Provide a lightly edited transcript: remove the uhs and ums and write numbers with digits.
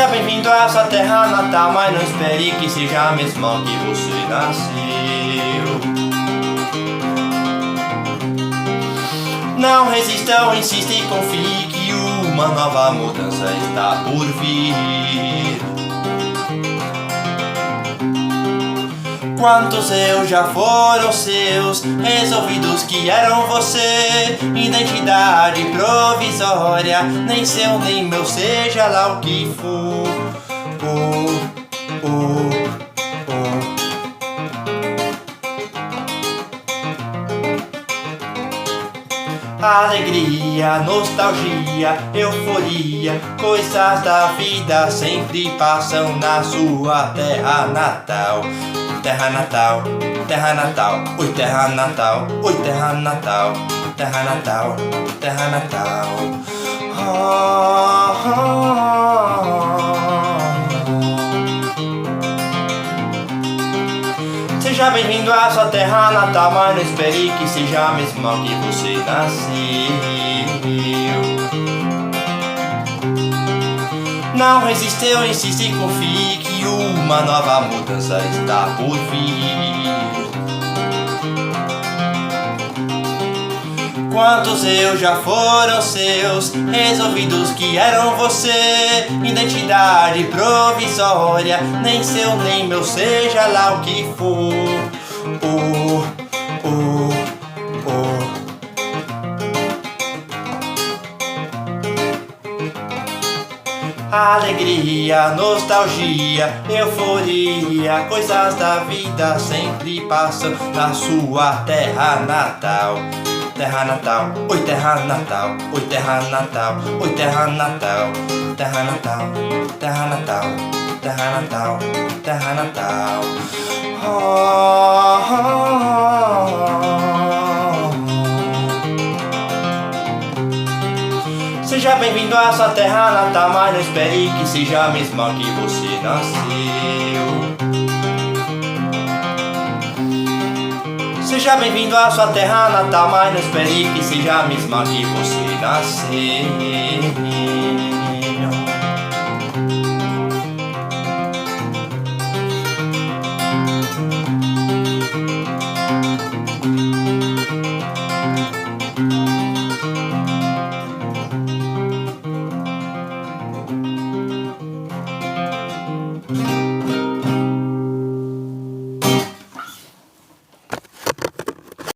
Seja bem-vindo à sua terra natal, mas não espere que seja a mesma que você nasceu. Não resista ou insista e confie que uma nova mudança está por vir. Quantos eu já foram seus, resolvidos que eram você? Identidade provisória, nem seu nem meu, seja lá o que for. Alegria, nostalgia, euforia, coisas da vida sempre passam na sua terra natal. Terra natal, terra natal, oi terra natal, oi terra natal, terra natal, terra natal. Seja bem-vindo à sua terra natal, mas não espere que seja a mesma que você nasceu. Não resistiu, insiste e confie que uma nova mudança está por vir. Quantos eu já foram seus, resolvidos que eram você? Identidade provisória, nem seu nem meu, seja lá o que for. Alegria, nostalgia, euforia, coisas da vida sempre passam na sua terra natal. Terra natal, oi terra natal, oi terra natal, oi terra natal, terra natal, terra natal, terra natal, terra natal. Seja bem-vindo à sua terra natal, mas não espere que seja a mesma que você nasceu. Seja bem-vindo à sua terra natal, mas não espere que seja a mesma que você nasceu.